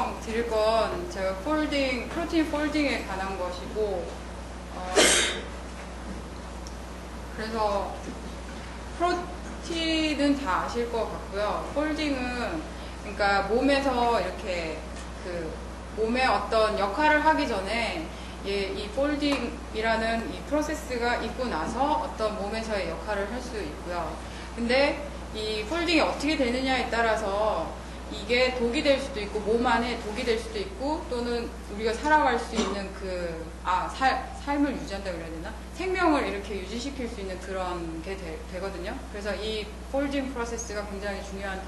설명드릴 건 제가 프로틴 폴딩에 관한 것이고, 그래서 프로틴은 다 아실 것 같고요. 폴딩은 그러니까 몸에서 이렇게 몸에 어떤 역할을 하기 전에 이 폴딩이라는 이 프로세스가 있고 나서 어떤 몸에서의 역할을 할 수 있고요. 근데 이 폴딩이 어떻게 되느냐에 따라서 이게 독이 될 수도 있고 몸 안에 독이 될 수도 있고 또는 우리가 살아갈 수 있는 삶을 유지한다고 그래야 되나? 생명을 이렇게 유지시킬 수 있는 그런 게 되거든요. 그래서 이 폴딩 프로세스가 굉장히 중요한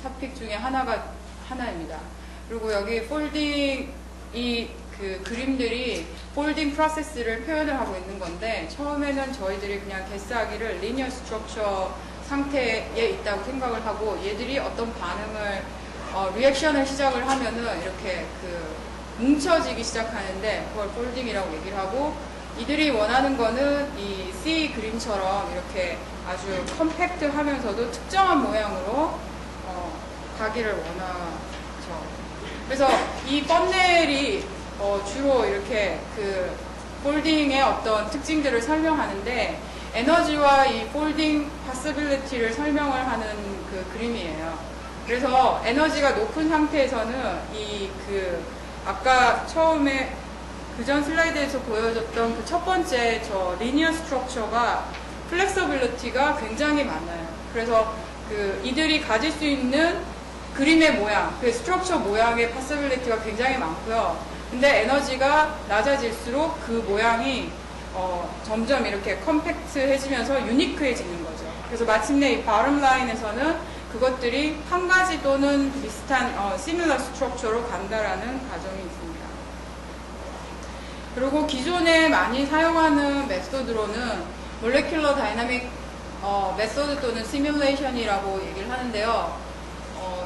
토픽 중에 하나입니다. 그리고 여기 그림들이 폴딩 프로세스를 표현을 하고 있는 건데, 처음에는 저희들이 그냥 개스하기를 리니어 스트럭처 상태에 있다고 생각을 하고, 얘들이 어떤 반응을, 리액션을 시작을 하면은 이렇게 뭉쳐지기 시작하는데, 그걸 폴딩이라고 얘기를 하고, 이들이 원하는 거는 이 C 그림처럼 이렇게 아주 컴팩트 하면서도 특정한 모양으로, 가기를 원하죠. 그래서 이 썸네일이 주로 이렇게 폴딩의 어떤 특징들을 설명하는데, 에너지와 이 폴딩 파서빌리티를 설명을 하는 그림이에요. 그래서 에너지가 높은 상태에서는 아까 처음에 그전 슬라이드에서 보여줬던 첫 번째 리니어 스트럭처가 플렉서빌리티가 굉장히 많아요. 그래서 이들이 가질 수 있는 그림의 모양, 스트럭처 모양의 파서빌리티가 굉장히 많고요. 근데 에너지가 낮아질수록 그 모양이 점점 이렇게 컴팩트해지면서 유니크해지는 거죠. 그래서 마침내 이 바름 라인에서는 그것들이 한 가지 또는 비슷한 시밀러 스트럭처로 간다라는 가정이 있습니다. 그리고 기존에 많이 사용하는 메소드로는 몰레큘러 다이나믹 메소드 또는 시뮬레이션이라고 얘기를 하는데요.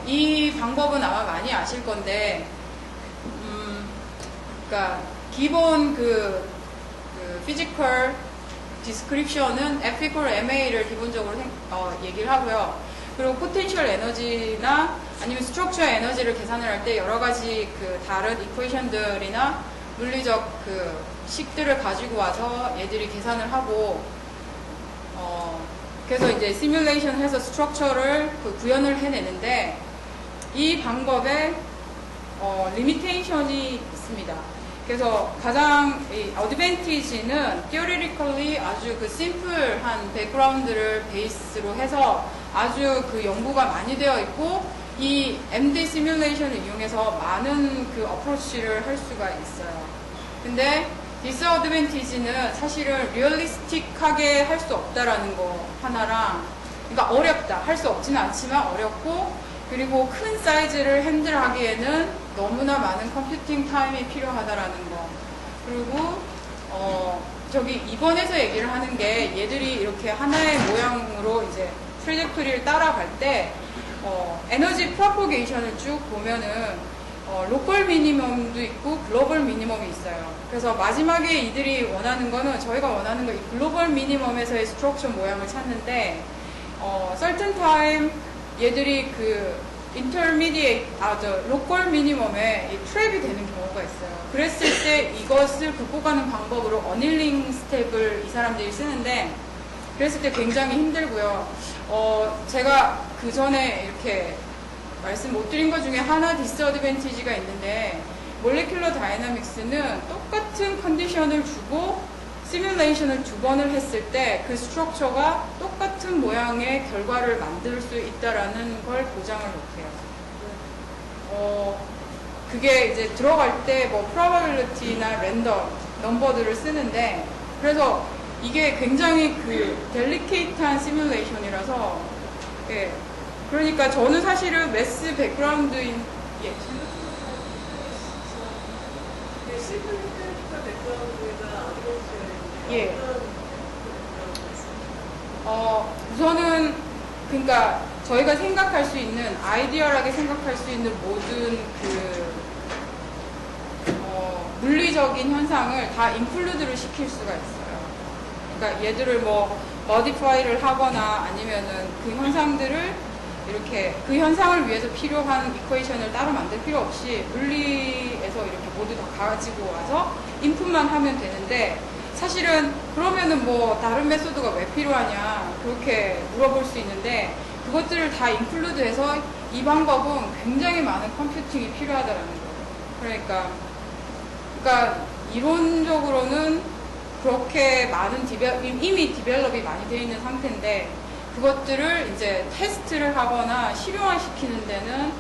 이 방법은 아마 많이 아실 건데, 그러니까 기본 피지컬 디스크립션은 F equal MA를 기본적으로 얘기를 하고요. 그리고 포텐셜 에너지나 아니면 스트럭처 에너지를 계산을 할 때 여러 가지 다른 이퀘이션들이나 물리적 식들을 가지고 와서 얘들이 계산을 하고, 그래서 이제 시뮬레이션 해서 스트럭처를 구현을 해내는데, 이 방법에 리미테이션이 있습니다. 그래서 가장 어드밴티지는 theoretically 아주 심플한 백그라운드를 베이스로 해서 아주 연구가 많이 되어 있고, 이 MD 시뮬레이션을 이용해서 많은 어프로치를 할 수가 있어요. 근데 디스어드밴티지는 사실은 리얼리스틱하게 할 수 없다라는 거 하나랑, 그러니까 어렵다. 할 수 없지는 않지만 어렵고, 그리고 큰 사이즈를 핸들하기에는 너무나 많은 컴퓨팅 타임이 필요하다라는 거. 그리고 저기 2번에서 얘기를 하는 게, 얘들이 이렇게 하나의 모양으로 이제 트레젝토리를 따라갈 때 에너지 프로포게이션을 쭉 보면은 로컬 미니멈도 있고 글로벌 미니멈이 있어요. 그래서 마지막에 이들이 원하는 거는, 저희가 원하는 거 이 글로벌 미니멈에서의 스트럭처 모양을 찾는데, certain time 얘들이 로컬 미니멈에 트랩이 되는 경우가 있어요. 그랬을 때 이것을 극복하는 방법으로 어닐링 스텝을 이 사람들이 쓰는데, 그랬을 때 굉장히 힘들고요. 제가 그 전에 이렇게 말씀 못 드린 것 중에 하나 디스어드밴티지가 있는데, 몰레큘러 다이나믹스는 똑같은 컨디션을 주고 시뮬레이션을 2번을 했을 때 그 스트럭처가 똑같은 모양의 결과를 만들 수 있다라는 걸 보장을 못해요. 그게 이제 들어갈 때 probability나 랜덤 넘버들을 쓰는데, 그래서 이게 굉장히 델리케이트한 시뮬레이션이라서, 예. 그러니까 저는 사실은 매스 백그라운드인, 예. 예. 우선은, 그러니까 저희가 생각할 수 있는, 아이디얼하게 생각할 수 있는 모든 물리적인 현상을 다 인클루드를 시킬 수가 있어요. 그러니까 얘들을 modify를 하거나 아니면은 그 현상들을 이렇게 그 현상을 위해서 필요한 이퀘이션을 따로 만들 필요 없이 물리에서 이렇게 모두 다 가지고 와서 인풋만 하면 되는데, 사실은 그러면은 뭐 다른 메소드가 왜 필요하냐 그렇게 물어볼 수 있는데, 그것들을 다 인클루드해서 이 방법은 굉장히 많은 컴퓨팅이 필요하다라는 거예요. 그러니까 이론적으로는 그렇게 많은 이미 디벨롭이 많이 되어 있는 상태인데, 그것들을 이제 테스트를 하거나 실용화시키는 데는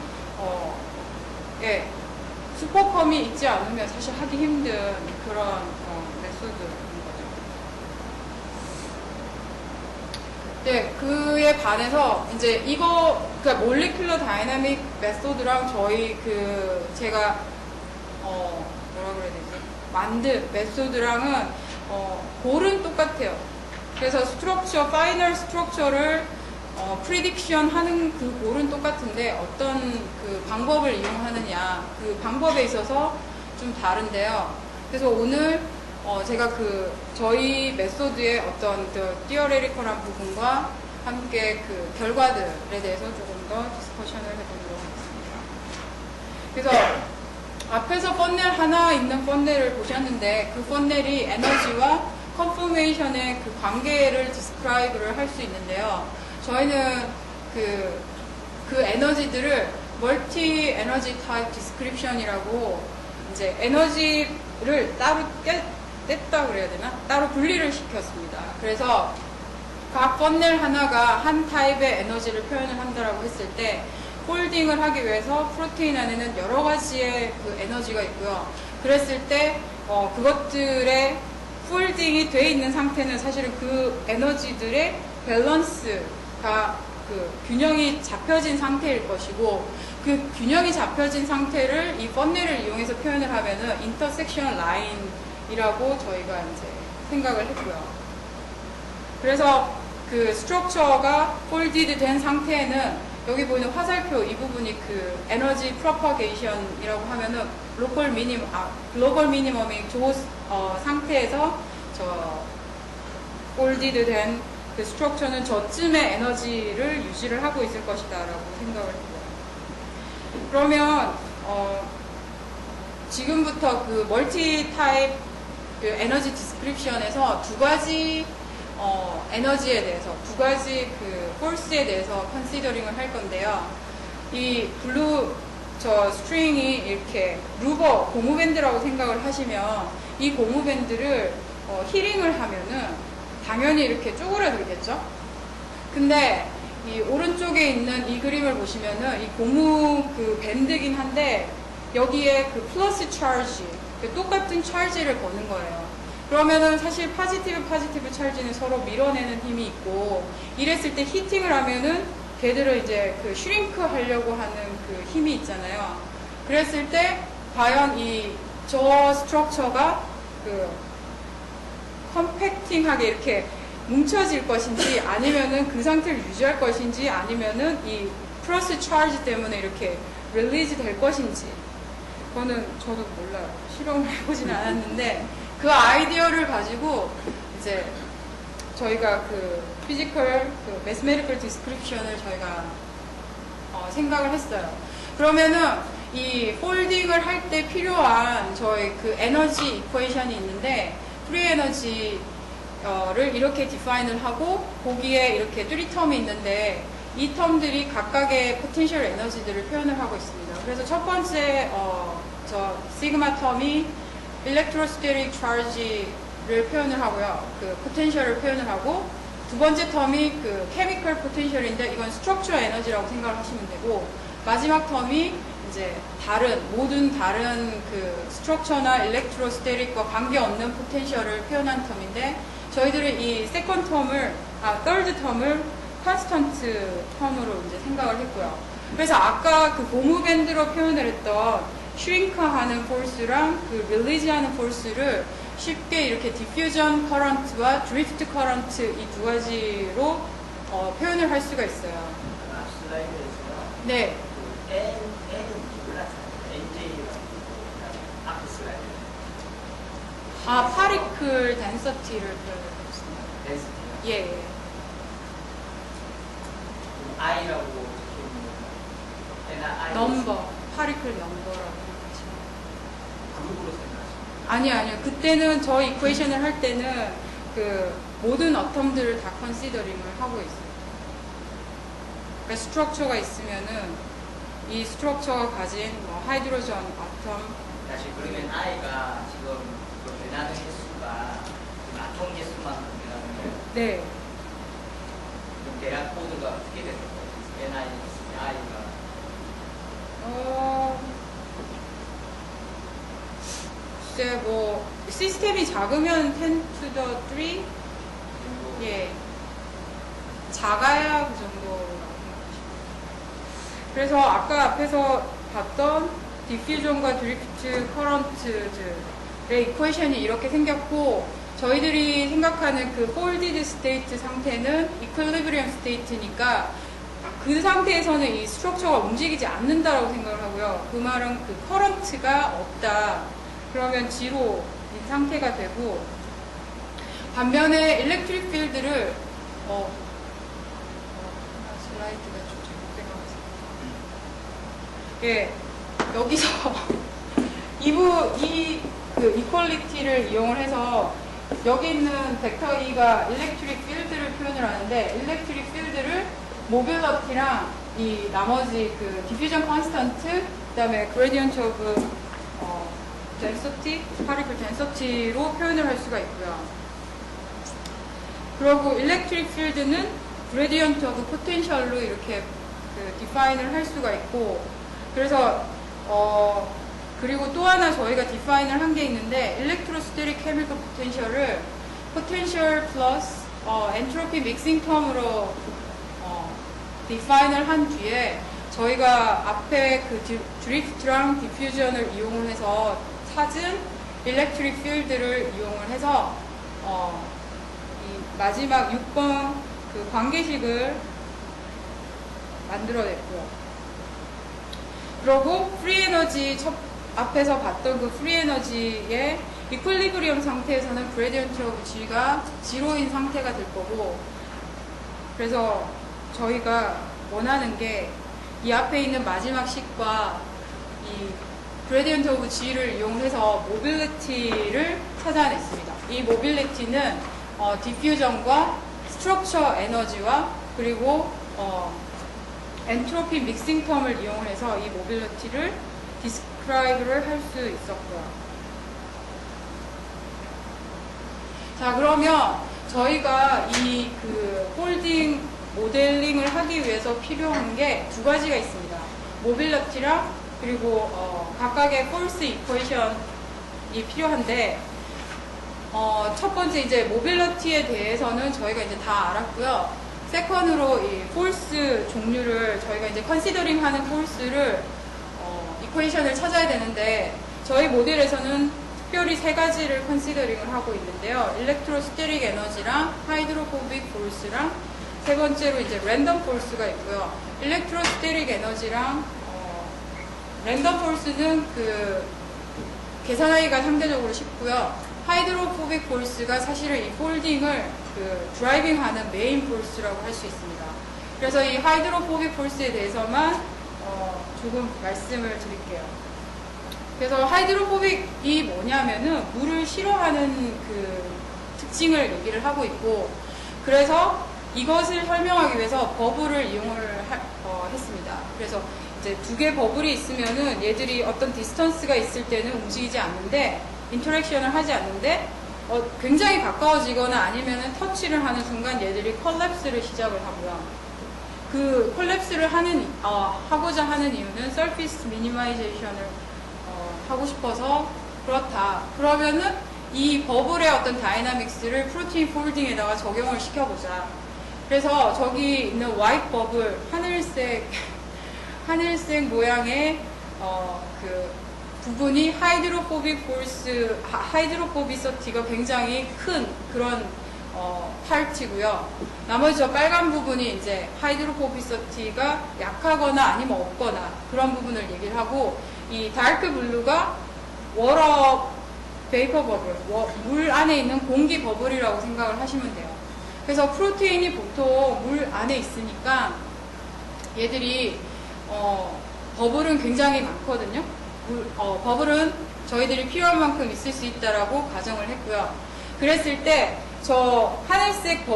슈퍼컴이 있지 않으면 사실 하기 힘든 그런 메소드인 거죠. 네, 그에 반해서 이제 그러니까 몰리큘러 다이나믹 메소드랑 저희 제가 뭐라 그래야 되지? 만든 메소드랑은 골은 똑같아요. 그래서 파이널 스트럭처를 프리딕션 하는 그 골은 똑같은데, 어떤 그 방법을 이용하느냐, 그 방법에 있어서 좀 다른데요. 그래서 오늘 제가 저희 메소드의 어떤 티어레티컬한 부분과 함께 그 결과들에 대해서 조금 더 디스커션을 해보도록 하겠습니다. 그래서 앞에서 펀넬 하나 있는 펀넬을 보셨는데, 그 펀넬이 에너지와 컨포메이션의 그 관계를 디스크라이브를 할 수 있는데요. 저희는 그 에너지들을 멀티 에너지 타입 디스크립션이라고, 이제 에너지를 따로 뗐다 그래야 되나? 따로 분리를 시켰습니다. 그래서 각 펀넬 하나가 한 타입의 에너지를 표현을 한다라고 했을 때, 폴딩을 하기 위해서 프로테인 안에는 여러 가지의 그 에너지가 있고요. 그랬을 때 그것들의 폴딩이 돼 있는 상태는 사실은 그 에너지들의 밸런스가 그 균형이 잡혀진 상태일 것이고, 그 균형이 잡혀진 상태를 이 펀넬을 이용해서 표현을 하면은 인터섹션 라인이라고 저희가 이제 생각을 했고요. 그래서 그 스트럭처가 폴디드 된 상태에는 여기 보이는 화살표 이 부분이 그 에너지 프로퍼게이션이라고 하면은 글로벌 미니멈이 상태에서 폴디드 된 그 스트럭처는 저쯤의 에너지를 유지를 하고 있을 것이다 라고 생각을 했고요. 그러면 지금부터 그 멀티 타입 그 에너지 디스크립션에서 두 가지 에너지에 대해서, 두 가지 그 폴스에 대해서 컨시더링을 할 건데요. 이 스트링이 이렇게 루버 고무밴드라고 생각을 하시면, 이 고무밴드를 힐링을 하면은 당연히 이렇게 쪼그라들겠죠? 근데 이 오른쪽에 있는 이 그림을 보시면은 이 고무 그 밴드긴 한데, 여기에 그 플러스 차지, 똑같은 차지를 거는 거예요. 그러면은 사실 파지티브 차지는 서로 밀어내는 힘이 있고, 이랬을 때 히팅을 하면은 걔들을 이제 그 슈링크 하려고 하는 그 힘이 있잖아요. 그랬을 때 과연 저 스트럭처가 컴팩팅하게 이렇게 뭉쳐질 것인지, 아니면은 그 상태를 유지할 것인지, 아니면은 이 플러스 차지 때문에 이렇게 릴리즈 될 것인지, 그거는 저도 몰라요. 실험을 해보진 않았는데, 그 아이디어를 가지고 이제 저희가 그 피지컬, 매스메리컬 디스크립션을 저희가 생각을 했어요. 그러면은 이 폴딩을 할 때 필요한 저희 그 에너지 이퀘이션이 있는데, 프리 에너지를 이렇게 디파인을 하고, 거기에 이렇게 3텀이 있는데, 이 텀들이 각각의 포텐셜 에너지들을 표현을 하고 있습니다. 그래서 첫 번째 시그마 텀이 일렉트로스테릭 차지를 표현을 하고요. 그 포텐셜을 표현을 하고, 두 번째 텀이 그 케미컬 포텐셜인데, 이건 스트럭처 에너지라고 생각을 하시면 되고, 마지막 텀이 이제 모든 다른 그 스트럭처나 일렉트로스테릭과 관계없는 포텐셜을 표현한 텀인데, 저희들은 이 third 텀을 컨스턴트 텀으로 이제 생각을 했고요. 그래서 아까 그 고무밴드로 표현을 했던 슈링크 하는 포스랑 그 릴리즈 하는 포스를 쉽게 이렇게 디퓨전 커런트와 드리프트 커런트 이 두 가지로 표현을 할 수가 있어요. 슬라이드에서 네. N은 몰랐어요. NJ가 앞에 슬라이드. 파리클 덴서티를 표현했습니다. 덴시티요? 예. I라고 적혀 넘버, 파리클 넘버라고 하죠. 그룹으로 생각하시면 아니요. 그때는 저 이퀘이션을 할 때는 그 모든 어텀들을 다 컨시더링을 하고 있어요. 그러니까 스트럭처가 있으면은 이 스트럭처가 가진 뭐 하이드로전 아톰 다시 그러면 I가 지금 그 변하는 횟수가 지금 아톰 횟수만큼 변하는 거예요. 네. 그럼 대략 코드가 어떻게 되는 거예요? NI, I가 글쎄 뭐 시스템이 작으면 10 to the 3? 정도 예. 작아야 그 정도라고 생각하시면. 그래서 아까 앞에서 봤던 디퓨전과 드리프트 커런트들의 이퀘이션이 이렇게 생겼고, 저희들이 생각하는 그 폴디드 스테이트 상태는 이퀄리브리엄 스테이트니까 그 상태에서는 이 스트럭처가 움직이지 않는다라고 생각을 하고요. 그 말은 그 커런트가 없다. 그러면 지로인 상태가 되고, 반면에 일렉트릭 필드를 슬라이드가 좀 잘못된 것 같습니다. 예, 여기서 그 이퀄리티를 이용을 해서 여기 있는 벡터 E가 일렉트릭 필드를 표현을 하는데, 일렉트릭 필드를 모빌러티랑 이 나머지 그 디퓨전 컨스턴트, 그다음에 그레디언트 오브 덴서티, 파리클 덴서티로 표현을 할 수가 있고요. 그리고 일렉트릭 필드는 그레디언트 오브 포텐셜로 이렇게 그 디파인을 할 수가 있고, 그래서 그리고 또 하나 저희가 디파인을 한 게 있는데, 일렉트로스테릭 케미컬 포텐셜을 포텐셜 플러스 엔트로피 믹싱 텀으로 디파인을 한 뒤에 저희가 앞에 그 드리프트랑 디퓨전을 이용을 해서 찾은 일렉트릭 필드를 이용을 해서 이 마지막 6번 그 관계식을 만들어냈고요. 그리고 프리 에너지 앞에서 봤던 그 프리 에너지의 이퀄리브리엄 상태에서는 그레디언트 오브 G가 지로인 상태가 될 거고, 그래서 저희가 원하는 게 이 앞에 있는 마지막 식과 이 그레디언트 오브 G를 이용해서 모빌리티를 찾아냈습니다. 이 모빌리티는 디퓨전과 스트럭처 에너지와 그리고 엔트로피 믹싱 텀을 이용해서 이 모빌리티를 디스크라이브를 할 수 있었고요. 자, 그러면 저희가 이 그 홀딩 모델링을 하기 위해서 필요한 게 두 가지가 있습니다. 모빌리티랑 그리고 각각의 폴스 이퀘이션이 필요한데, 첫 번째 이제 모빌리티에 대해서는 저희가 이제 다 알았고요. 세컨으로 이 폴스 종류를 저희가 이제 컨시더링 하는 폴스를 이퀘이션을 찾아야 되는데, 저희 모델에서는 특별히 세 가지를 컨시더링을 하고 있는데요. 일렉트로스테릭 에너지랑 하이드로포빅 폴스랑 세 번째로 이제 랜덤 폴스가 있고요. 일렉트로스테릭 에너지랑 랜덤 폴스는 그 계산하기가 상대적으로 쉽고요. 하이드로포빅 폴스가 사실은 이 폴딩을 그 드라이빙하는 메인 폴스라고 할 수 있습니다. 그래서 이 하이드로포빅 폴스에 대해서만 조금 말씀을 드릴게요. 그래서 하이드로포빅이 뭐냐면은 물을 싫어하는 그 특징을 얘기를 하고 있고, 그래서 이것을 설명하기 위해서 버블을 이용을 했습니다. 그래서 이제 두 개 버블이 있으면은 얘들이 어떤 디스턴스가 있을 때는 움직이지 않는데, 인터랙션을 하지 않는데, 굉장히 가까워지거나 아니면은 터치를 하는 순간 얘들이 콜랩스를 시작을 하고요. 그 콜랩스를 하고자 하는 이유는 서피스 미니마이제이션을 하고 싶어서 그렇다. 그러면은 이 버블의 어떤 다이나믹스를 프로틴 폴딩에다가 적용을 시켜보자. 그래서 저기 있는 화이트 버블, 하늘색 모양의 그 부분이 하이드로포비서티가 굉장히 큰 그런 파트이고요. 나머지 저 빨간 부분이 이제 하이드로포비서티가 약하거나 아니면 없거나 그런 부분을 얘기를 하고, 이 다크 블루가 워터 베이퍼 버블, 물 안에 있는 공기 버블이라고 생각을 하시면 돼요. 그래서 프로테인이 보통 물 안에 있으니까 얘들이 버블은 굉장히 많거든요. 버블은 저희들이 필요한 만큼 있을 수 있다라고 가정을 했고요. 그랬을 때 저 하늘색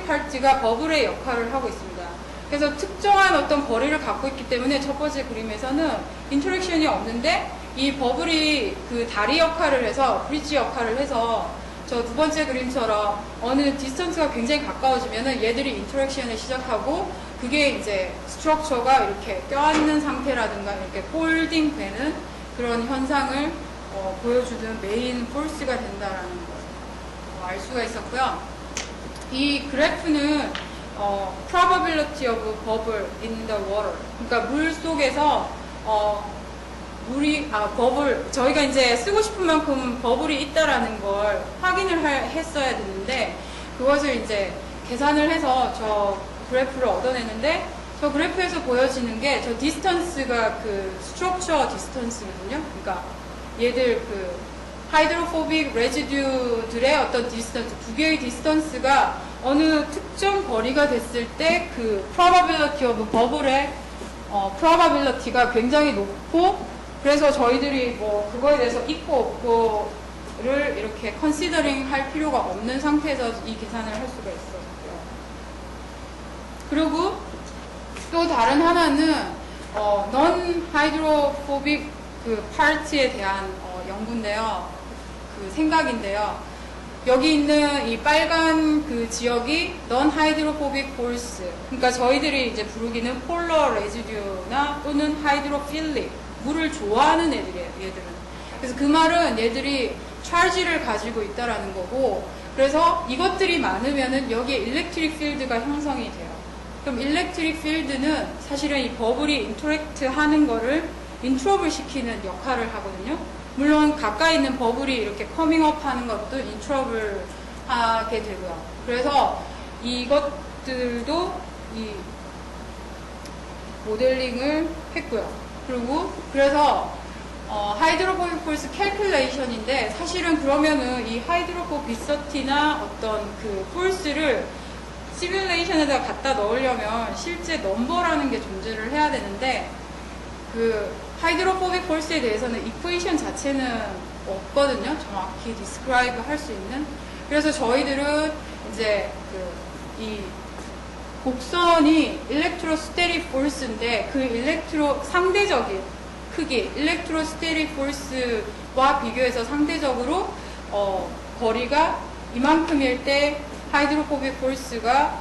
파츠가 버블의 역할을 하고 있습니다. 그래서 특정한 어떤 거리를 갖고 있기 때문에 첫 번째 그림에서는 인터랙션이 없는데 이 버블이 그 다리 역할을 해서 브릿지 역할을 해서 저 두 번째 그림처럼 어느 디스턴스가 굉장히 가까워지면은 얘들이 인터랙션을 시작하고 그게 이제 스트럭처가 이렇게 껴안는 상태라든가 이렇게 폴딩 되는 그런 현상을 보여주는 메인 포스가 된다라는 걸 알 수가 있었고요. 이 그래프는 probability of bubble in the water. 그러니까 물 속에서 버블, 저희가 이제 쓰고 싶은 만큼 버블이 있다라는 걸 확인을 했어야 되는데, 그것을 이제 계산을 해서 저 그래프를 얻어내는데, 저 그래프에서 보여지는 게 저 디스턴스가 그 스트럭처 디스턴스거든요. 그러니까 얘들 그 하이드로포빅 레지듀들의 어떤 디스턴스, 두 개의 디스턴스가 어느 특정 거리가 됐을 때 그 probability of bubble의 probability가 굉장히 높고, 그래서 저희들이 뭐 그거에 대해서 있고 없고를 이렇게 considering 할 필요가 없는 상태에서 이 계산을 할 수가 있었고요. 그리고 또 다른 하나는 non-hydrophobic 그 part에 대한 연구인데요. 그 생각인데요. 여기 있는 이 빨간 그 지역이 non-hydrophobic force. 그러니까 저희들이 이제 부르기는 polar residue나 또는 hydrophilic. 물을 좋아하는 애들이에요, 얘들은. 그래서 그 말은 얘들이 charge를 가지고 있다라는 거고, 그래서 이것들이 많으면은 여기에 electric field가 형성이 돼요. 그럼 electric field는 사실은 이 버블이 인터랙트 하는 거를 인트롭을 시키는 역할을 하거든요. 물론 가까이 있는 버블이 이렇게 커밍업 하는 것도 인트롭을 하게 되고요. 그래서 이것들도 이 모델링을 했고요. 그리고 그래서 하이드로포빅 폴스 캘큘레이션인데, 사실은 그러면은 이 하이드로포비서티나 어떤 그 폴스를 시뮬레이션에다 갖다 넣으려면 실제 넘버라는 게 존재를 해야 되는데, 그 하이드로포빅 폴스에 대해서는 이쿠에이션 자체는 없거든요. 정확히 디스크라이브 할 수 있는. 그래서 저희들은 이제 이 곡선이 일렉트로스테릭 폴스인데 그 상대적인 크기 일렉트로스테릭 폴스와 비교해서 상대적으로 거리가 이만큼일 때 하이드로포빅 폴스가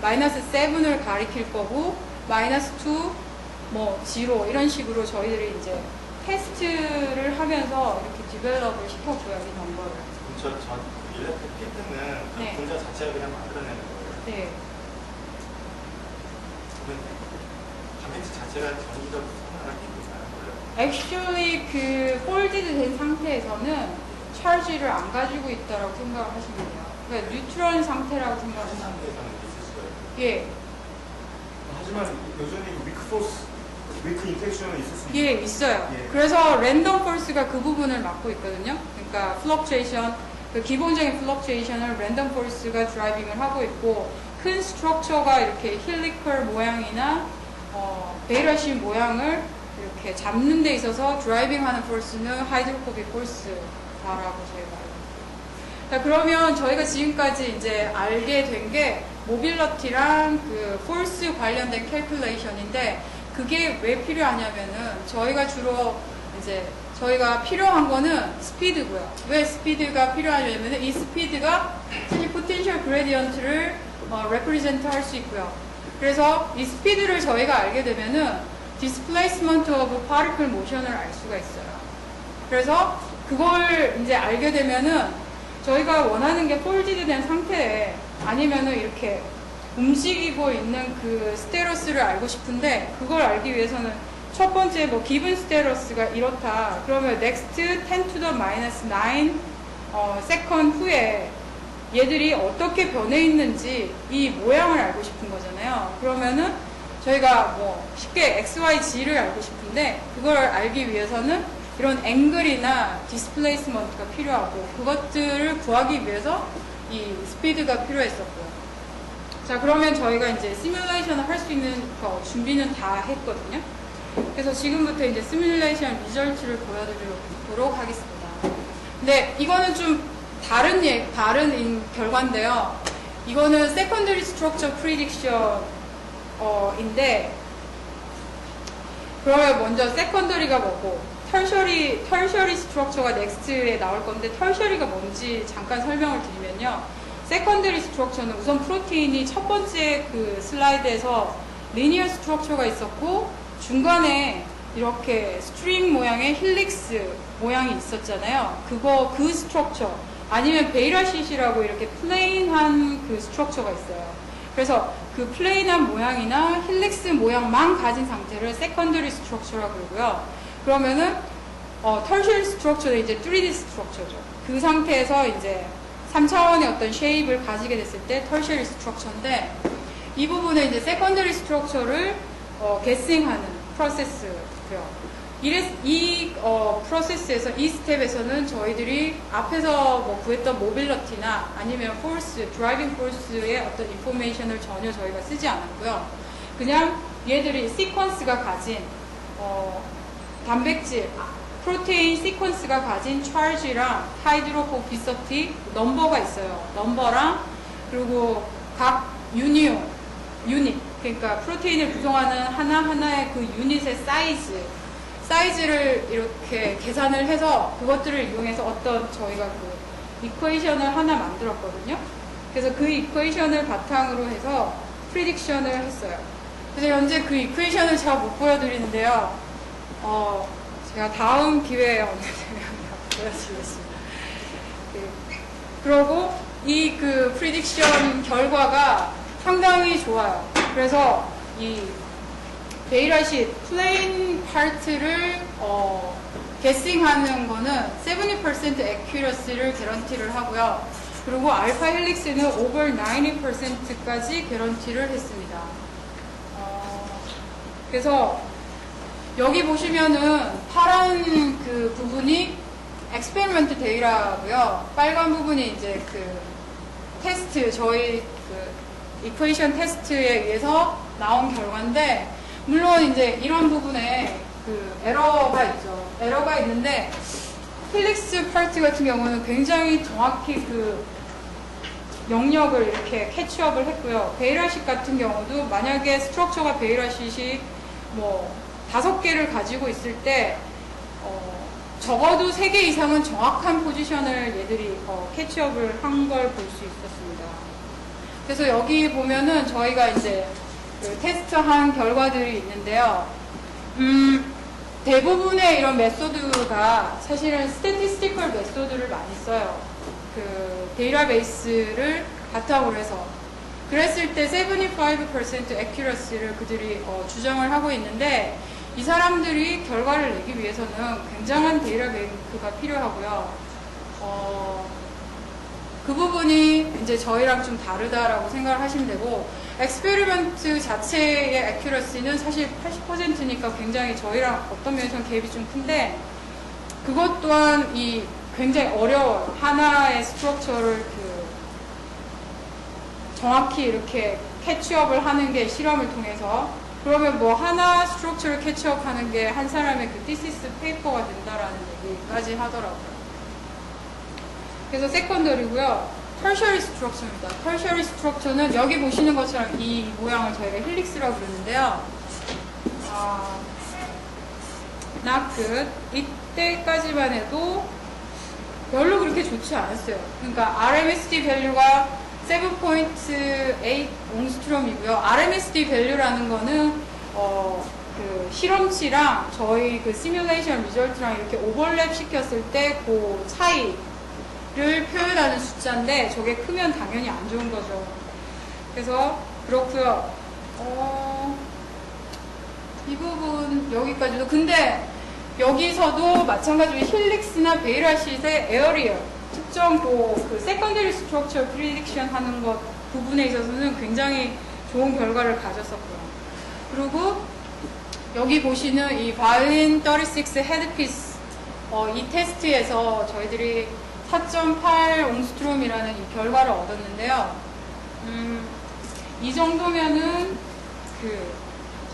마이너스 7을 가리킬 거고 마이너스 2 뭐 지로 이런 식으로 저희들이 이제 테스트를 하면서 이렇게 디벨롭을 시켰고요, 이 넘버를. 저 일렉트릭 필드는 그 네. 분자 자체가 그냥 만들어내는 거예요. 네. 그러면 가멘트 자체가 전기적으로 성능을 기록하는 거예요. Actually 그 폴디드 된 상태에서는 찰지를 안 가지고 있다라고 생각을 하시면 돼요. 그러니까 뉴트럴 상태라고 생각을 그 하시면 돼요. 상태에서는 있을 수가 있고. 예. 하지만 여전히 위크 포스, 위크 인텍션은 있을 수 예, 있어요. 예. 그래서 랜덤 폴스가 그 부분을 맡고 있거든요. 그러니까 플럭츄에이션, 그 기본적인 플럭츄에이션을 랜덤 폴스가 드라이빙을 하고 있고, 큰 스트럭처가 이렇게 힐리컬 모양이나 베이러신 모양을 이렇게 잡는 데 있어서 드라이빙하는 폴스는 하이드로포빅 폴스다라고 저희가 알고 있어요. 자, 그러면 저희가 지금까지 이제 알게 된 게 모빌러티랑 그 폴스 관련된 캘큘레이션인데, 그게 왜 필요하냐면은 저희가 주로 이제 저희가 필요한 거는 스피드고요. 왜 스피드가 필요하냐면은 이 스피드가 사실 포텐셜 그레디언트를 레프리젠트 할 수 있고요. 그래서 이 스피드를 저희가 알게 되면은 displacement of particle motion을 알 수가 있어요. 그래서 그걸 이제 알게 되면은 저희가 원하는 게 폴디드 된 상태에 아니면은 이렇게 움직이고 있는 그 스테러스를 알고 싶은데, 그걸 알기 위해서는 첫 번째 뭐 기본 스테러스가 이렇다. 그러면 next 10 to the minus 9 세컨드 후에 얘들이 어떻게 변해 있는지 이 모양을 알고 싶은 거잖아요. 그러면은 저희가 뭐 쉽게 XYZ를 알고 싶은데, 그걸 알기 위해서는 이런 앵글이나 디스플레이스먼트가 필요하고, 그것들을 구하기 위해서 이 스피드가 필요했었고요. 자, 그러면 저희가 이제 시뮬레이션을 할 수 있는 준비는 다 했거든요. 그래서 지금부터 이제 시뮬레이션 리절트를 보여드리도록 하겠습니다. 근데 이거는 좀 다른 결과인데요. 이거는 secondary structure prediction 인데, 그러면 먼저 secondary가 뭐고 tertiary structure가 next에 나올 건데, tertiary가 뭔지 잠깐 설명을 드리면요. secondary structure는 우선 프로테인이 첫 번째 그 슬라이드에서 linear structure가 있었고, 중간에 이렇게 스트링 모양의 힐릭스 모양이 있었잖아요. 그 스트럭처, 아니면 베이라시시라고 이렇게 플레인한 그 스트럭처가 있어요. 그래서 그 플레인한 모양이나 힐릭스 모양만 가진 상태를 세컨더리 스트럭처라고 그러고요. 그러면은 터셔리 스트럭처는 이제 3D 스트럭처죠. 그 상태에서 이제 3차원의 어떤 쉐입을 가지게 됐을 때 터셔리 스트럭처인데, 이 부분에 이제 세컨더리 스트럭처를 게싱하는 프로세스고요. 이 프로세스에서, 이 스텝에서는 저희들이 앞에서 뭐 구했던 모빌리티나 아니면 포스, 드라이빙 포스의 어떤 인포메이션을 전혀 저희가 쓰지 않았고요. 그냥 얘들이 시퀀스가 가진 단백질, 프로테인 시퀀스가 가진 차지랑 하이드로포비서티 넘버가 있어요. 넘버랑, 그리고 각 유닛, 그러니까 프로테인을 구성하는 하나하나의 그 유닛의 사이즈를 이렇게 계산을 해서 그것들을 이용해서 어떤 저희가 그 이퀘이션을 하나 만들었거든요. 그래서 그 이퀘이션을 바탕으로 해서 프리딕션을 했어요. 그래서 현재 그 이퀘이션을 제가 못 보여드리는데요. 제가 다음 기회에 언제 보여드리겠습니다. 그러고 이 그 프리딕션 결과가 상당히 좋아요. 그래서 이 베이라시 플레인 파트를 게싱하는 거는 70% 액큐러시를 개런티를 하고요. 그리고 알파 헬릭스는 over 90%까지 개런티를 했습니다. 그래서 여기 보시면은 파란 그 부분이 엑스페리먼트 데이터고요. 빨간 부분이 이제 그 테스트, 저희 그 이퀘이션 테스트에 의해서 나온 결과인데, 물론 이제 이런 부분에 그 에러가 있죠. 에러가 있는데, 힐릭스 파트 같은 경우는 굉장히 정확히 그 영역을 이렇게 캐치업을 했고요. 베이라식 같은 경우도 만약에 스트럭처가 베이라식이 뭐 5개를 가지고 있을 때 적어도 3개 이상은 정확한 포지션을 얘들이 캐치업을 한 걸 볼 수 있었습니다. 그래서 여기 보면은 저희가 이제 그 테스트한 결과들이 있는데요. 대부분의 이런 메소드가 사실은 스태티스티컬 메소드를 많이 써요. 그 데이터베이스를 바탕으로 해서. 그랬을 때 75% 액큐러시를 그들이 주장을 하고 있는데, 이 사람들이 결과를 내기 위해서는 굉장한 데이터뱅크가 필요하고요. 그 부분이 이제 저희랑 좀 다르다라고 생각을 하시면 되고, 엑스페리먼트 자체의 액큐러시는 사실 80%니까 굉장히 저희랑 어떤 면에서는 갭이 좀 큰데, 그것 또한 이 굉장히 어려워요. 하나의 스트럭처를 정확히 이렇게 캐치업을 하는 게 실험을 통해서, 그러면 뭐 하나 스트럭처를 캐치업 하는 게 한 사람의 그 디시스 페이퍼가 된다라는 얘기까지 하더라고요. 그래서 세컨더리고요. 터셔리 스트럭처입니다. 터셔리 스트럭처는 여기 보시는 것처럼 이 모양을 저희가 힐릭스라고 부르는데요. not good. 이때까지만 해도 별로 그렇게 좋지 않았어요. 그러니까 RMSD 밸류가 7.8 옹스트롬이고요. RMSD 밸류라는 거는 그 실험치랑 저희 그 시뮬레이션 리절트랑 이렇게 오버랩 시켰을 때 그 차이를 표현하는 숫자인데, 저게 크면 당연히 안 좋은 거죠. 그래서 그렇고요. 이 부분 여기까지도. 근데 여기서도 마찬가지로 힐릭스나 베이라시의 에어리얼 특정 그 세컨더리 스트럭처 프리딕션 하는 것 부분에 있어서는 굉장히 좋은 결과를 가졌었고요. 그리고 여기 보시는 이 바이올린 36 헤드피스, 이 테스트에서 저희들이 4.8 옹스트롬이라는 이 결과를 얻었는데요. 이 정도면은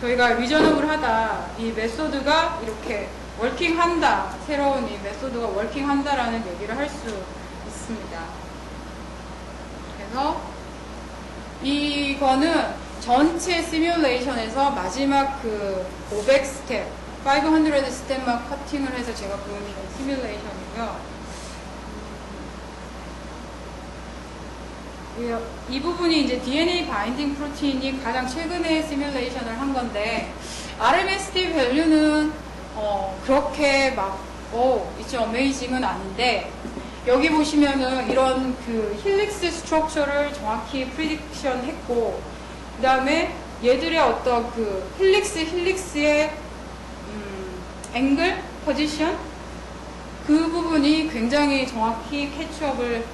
저희가 리저너블하다, 이 메소드가 이렇게 워킹한다, 새로운 이 메소드가 워킹한다라는 얘기를 할 수 있습니다. 그래서 이거는 전체 시뮬레이션에서 마지막 그 500 스텝, 500 스텝만 커팅을 해서 제가 보여드린 시뮬레이션이고요. 이 부분이 이제 DNA 바인딩 프로틴이 가장 최근에 시뮬레이션을 한 건데, RMSD 밸류는 그렇게 막 it's amazing은 아닌데, 여기 보시면은 이런 그 힐릭스 스트럭처를 정확히 프리딕션 했고, 그 다음에 얘들의 어떤 그 힐릭스의 앵글, 포지션, 그 부분이 굉장히 정확히 캐치업을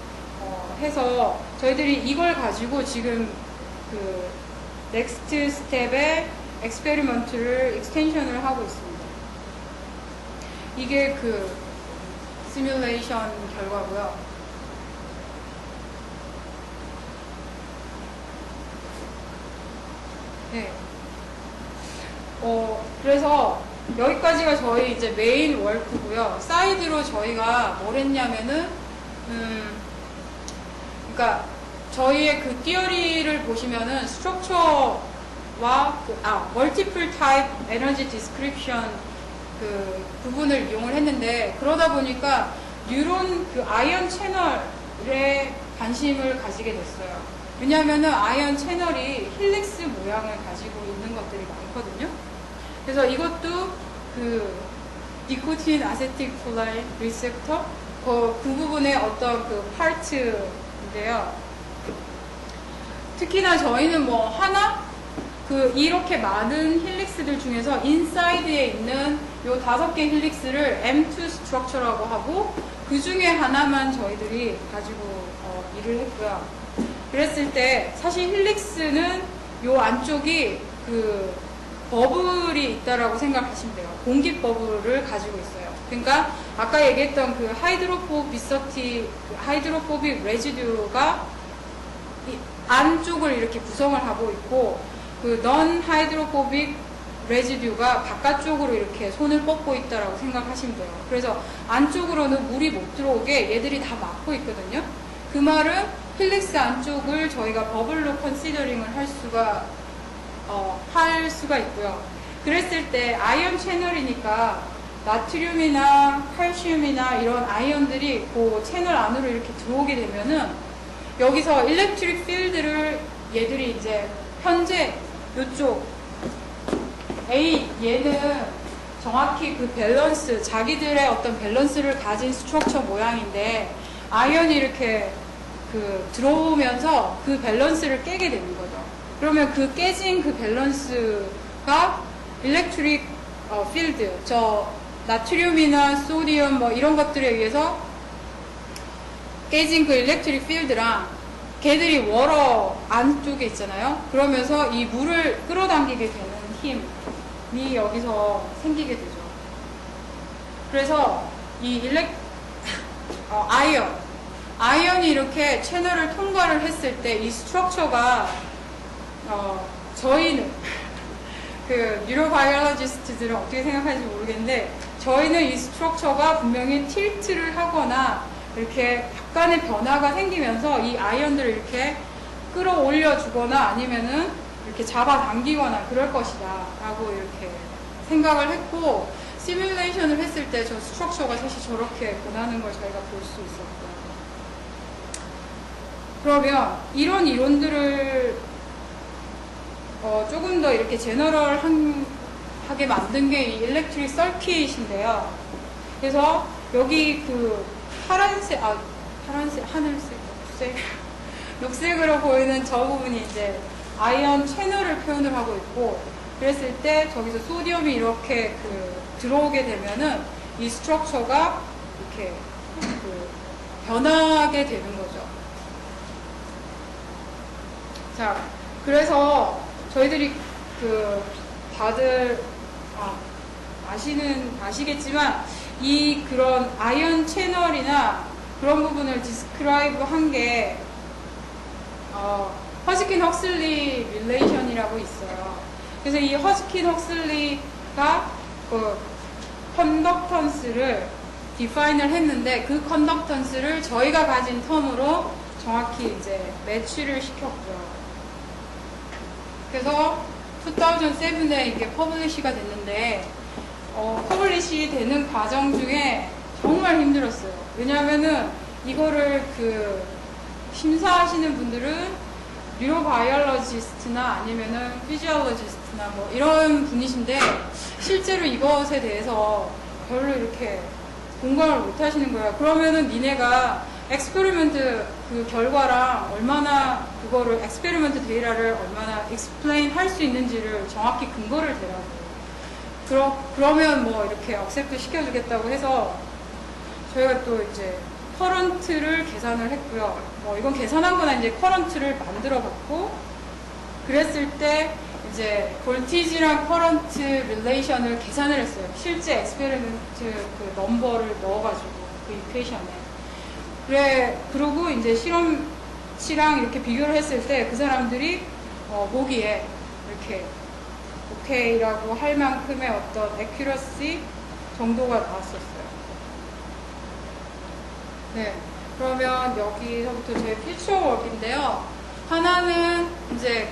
해서 저희들이 이걸 가지고 지금 그 넥스트 스텝의 엑스페리먼트를 익스텐션을 하고 있습니다. 이게 그 시뮬레이션 결과고요. 네. 그래서 여기까지가 저희 이제 메인 월크고요. 사이드로 저희가 뭘 했냐면은 그러니까 저희의 그 티어리를 보시면은 스트럭처와 멀티플 타입 에너지 디스크립션 그 부분을 이용을 했는데, 그러다 보니까 뉴런 그 아이언 채널에 관심을 가지게 됐어요. 왜냐하면은 아이언 채널이 힐릭스 모양을 가지고 있는 것들이 많거든요. 그래서 이것도 그 니코틴 아세틱 콜라인 리셉터 그 부분의 어떤 그 파트인데요. 특히나 저희는 뭐 하나 그 이렇게 많은 힐릭스들 중에서 인사이드에 있는 요 5개 힐릭스를 M2 스트럭처라고 하고, 그 중에 하나만 저희들이 가지고 일을 했고요. 그랬을 때 사실 힐릭스는 요 안쪽이 그 버블이 있다라고 생각하시면 돼요. 공기 버블을 가지고 있어요. 그러니까 아까 얘기했던 그 하이드로포빅 레지듀가 이 안쪽을 이렇게 구성을 하고 있고, 그 넌 하이드로포빅 레지듀가 바깥쪽으로 이렇게 손을 뻗고 있다라고 생각하시면 돼요. 그래서 안쪽으로는 물이 못 들어오게 얘들이 다 막고 있거든요. 그 말은 힐릭스 안쪽을 저희가 버블로 컨시더링을 할 수가 있고요. 그랬을 때 아이언 채널이니까 나트륨이나 칼슘이나 이런 아이언들이 그 채널 안으로 이렇게 들어오게 되면은 여기서 일렉트릭 필드를 얘들이 이제 현재 이쪽 얘는 정확히 그 밸런스, 자기들의 어떤 밸런스를 가진 스트럭처 모양인데, 아이언이 이렇게 그 들어오면서 그 밸런스를 깨게 되는 거죠. 그러면 그 깨진 그 밸런스가 일렉트릭 필드, 저 나트륨이나 소디움 뭐 이런 것들에 의해서 깨진 그 일렉트릭 필드랑 걔들이 워러 안쪽에 있잖아요. 그러면서 이 물을 끌어당기게 되는 힘이 여기서 생기게 되죠. 그래서 이 아이언이 이렇게 채널을 통과를 했을 때 이 스트럭처가 저희는 그 뉴로바이올로지스트들은 어떻게 생각하는지 모르겠는데, 저희는 이 스트럭처가 분명히 틸트를 하거나 이렇게 약간의 변화가 생기면서 이 아이언들을 이렇게 끌어올려 주거나 아니면은 이렇게 잡아당기거나 그럴 것이다 라고 이렇게 생각을 했고, 시뮬레이션을 했을 때 저 스트럭처가 사실 저렇게 변하는 걸 저희가 볼 수 있었고요. 그러면 이런 이론들을 조금 더 이렇게 제너럴하게 만든 게 이 일렉트릭 서킷인데요. 그래서 여기 그 파란색, 하늘색, 녹색으로 보이는 저 부분이 이제 아이언 채널을 표현을 하고 있고, 그랬을 때 저기서 소디움이 이렇게 그 들어오게 되면은 이 스트럭처가 이렇게 그 변하게 되는 거죠. 자, 그래서 저희들이 그 다들 아시겠지만 이 그런 아이언 채널이나 그런 부분을 디스크라이브 한 게 허스킨 헉슬리 릴레이션이라고 있어요. 그래서 이 허스킨 헉슬리가 그 컨덕턴스를 디파인을 했는데 그 컨덕턴스를 저희가 가진 텀으로 정확히 이제 매치를 시켰고요. 그래서 2007에 이게 퍼블리시가 됐는데 퍼블리시 되는 과정 중에 정말 힘들었어요. 왜냐하면은 이거를 그 심사하시는 분들은 뉴로바이올로지스트나 아니면은 피지올로지스트나 뭐 이런 분이신데 실제로 이것에 대해서 별로 이렇게 공감을 못 하시는 거예요. 그러면은 니네가 엑스페리먼트 그 결과랑 얼마나 그거를 엑스페리먼트 데이터를 얼마나 익스플레인 할 수 있는지를 정확히 근거를 대라고. 그러면 뭐 이렇게 억셉트 시켜주겠다고 해서 저희가 또 이제 커런트를 계산을 했고요. 뭐 이건 계산한 건 아닌데 커런트를 만들어 봤고 그랬을 때 이제 볼티지랑 커런트 릴레이션을 계산을 했어요. 실제 엑스페리먼트 그 넘버를 넣어가지고 그 이퀘이션에. 그러고 이제 실험치랑 이렇게 비교를 했을 때 그 사람들이 보기에 이렇게 오케이라고 할 만큼의 어떤 액큐러시 정도가 나왔었어요. 네. 그러면 여기서부터 제 퓨처 워크인데요. 하나는 이제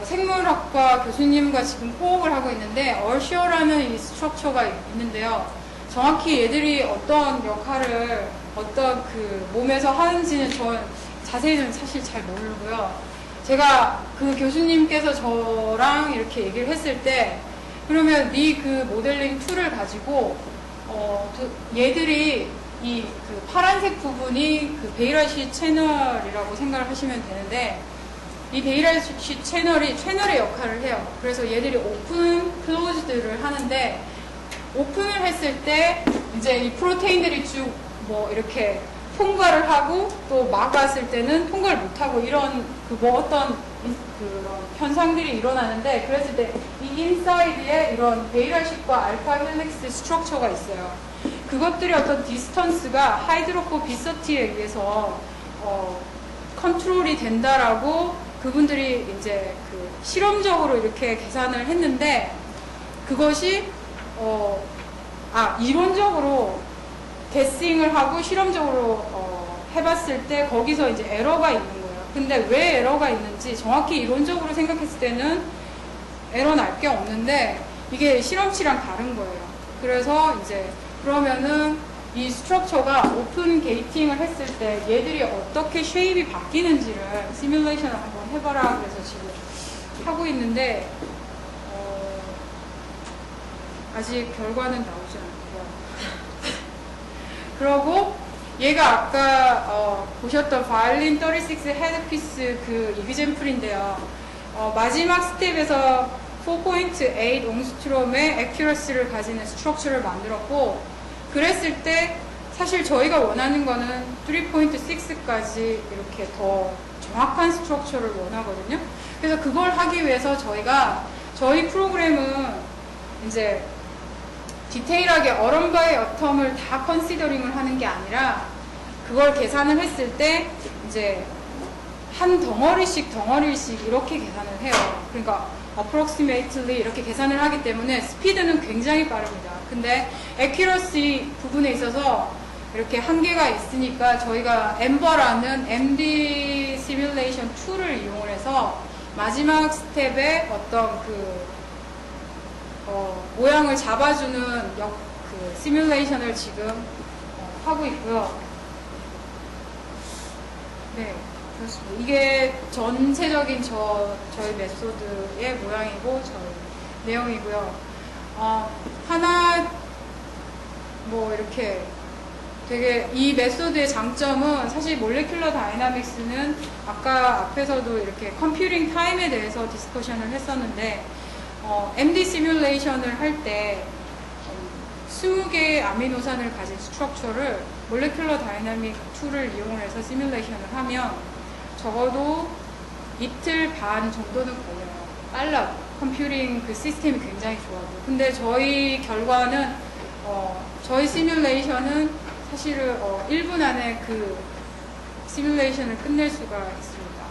생물학과 교수님과 지금 호흡을 하고 있는데 얼쇼라는 이 스트럭처가 있는데요. 정확히 얘들이 어떤 역할을 어떤 그 몸에서 하는지는 저 자세히는 사실 잘 모르고요. 제가 그 교수님께서 저랑 이렇게 얘기를 했을 때 그러면 네 그 모델링 툴을 가지고 얘들이 이 그 파란색 부분이 그 베이럴시 채널이라고 생각을 하시면 되는데 이 베이럴시 채널의 역할을 해요. 그래서 얘들이 오픈, 클로즈드를 하는데 오픈을 했을 때 이제 이 프로테인들이 쭉 뭐 이렇게 통과를 하고 또 막았을 때는 통과를 못하고 이런 그 뭐 어떤 그런 현상들이 일어나는데 그랬을 때 이 인사이드에 이런 베이럴식과 알파 헬릭스 스트럭처가 있어요. 그것들이 어떤 디스턴스가 하이드로포비서티에 의해서 컨트롤이 된다라고 그분들이 이제 그 실험적으로 이렇게 계산을 했는데 그것이 이론적으로 게싱을 하고 실험적으로 해봤을 때 거기서 이제 에러가 있는 거예요. 근데 왜 에러가 있는지 정확히 이론적으로 생각했을 때는 에러 날 게 없는데 이게 실험치랑 다른 거예요. 그래서 이제 그러면은 이 스트럭처가 오픈 게이팅을 했을 때 얘들이 어떻게 쉐입이 바뀌는지를 시뮬레이션을 한번 해봐라 그래서 지금 하고 있는데 아직 결과는 나오지 않고요. 그러고 얘가 아까 보셨던 바이올린 36 헤드피스 그 이그젠플인데요. 마지막 스텝에서 4.8 옹스트롬의 액큐러시를 가지는 스트럭처를 만들었고 그랬을 때 사실 저희가 원하는 거는 3.6까지 이렇게 더 정확한 스트럭처를 원하거든요. 그래서 그걸 하기 위해서 저희 프로그램은 이제 디테일하게 어럼 바이 어텀을 다 컨시더링을 하는 게 아니라 그걸 계산을 했을 때 이제 한 덩어리씩 이렇게 계산을 해요. 그러니까 approximately 이렇게 계산을 하기 때문에 스피드는 굉장히 빠릅니다. 근데 accuracy 부분에 있어서 이렇게 한계가 있으니까 저희가 엠버라는 MD 시뮬레이션 툴을 이용을 해서 마지막 스텝에 어떤 모양을 잡아주는 그 시뮬레이션을 지금 하고 있고요. 네, 그렇습니다. 이게 전체적인 저희 메소드의 모양이고 저희 내용이고요. 하나 뭐 이렇게 되게 이 메소드의 장점은 사실 몰레큘러 다이나믹스는 아까 앞에서도 이렇게 컴퓨팅 타임에 대해서 디스커션을 했었는데 MD 시뮬레이션을 할 때 20개의 아미노산을 가진 스트럭처를 몰레큘러 다이나믹 툴을 이용해서 시뮬레이션을 하면 적어도 이틀 반 정도는 걸려요. 빨라요. 컴퓨팅 그 시스템이 굉장히 좋아요. 근데 저희 결과는 저희 시뮬레이션은 사실은 1분 안에 그 시뮬레이션을 끝낼 수가 있습니다.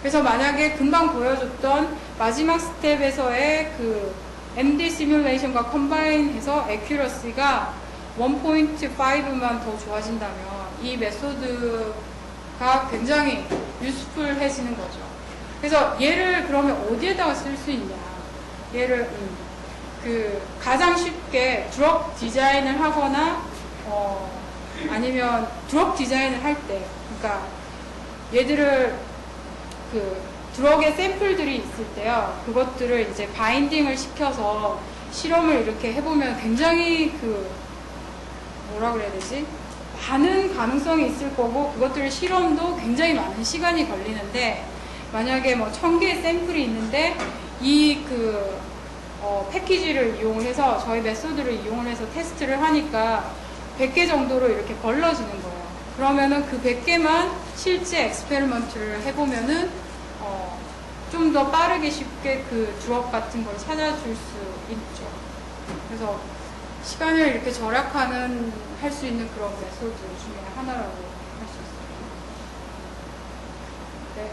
그래서 만약에 금방 보여줬던 마지막 스텝에서의 그 MD 시뮬레이션과 컴바인해서 액큐러시가 1.5만 더 좋아진다면 이 메소드가 굉장히 유스풀해지는 거죠. 그래서 얘를 그러면 어디에다가 쓸 수 있냐? 얘를 그 가장 쉽게 드롭 디자인을 하거나 아니면 드롭 디자인을 할 때, 그러니까 얘들을 그 드럭의 샘플들이 있을 때요, 그것들을 이제 바인딩을 시켜서 실험을 이렇게 해보면 굉장히 그 뭐라 그래야 되지? 많은 가능성이 있을 거고 그것들을 실험도 굉장히 많은 시간이 걸리는데, 만약에 뭐 1000개의 샘플이 있는데 이 그 패키지를 이용해서 저희 메소드를 이용을 해서 테스트를 하니까 100개 정도로 이렇게 걸러지는 거예요. 그러면은 그 100개만 실제 엑스페리먼트를 해보면은 좀 더 빠르게 쉽게 그 드롭 같은 걸 찾아줄 수 있죠. 그래서 시간을 이렇게 절약하는 할 수 있는 그런 메소드 중에 하나라고 할 수 있어요. 네.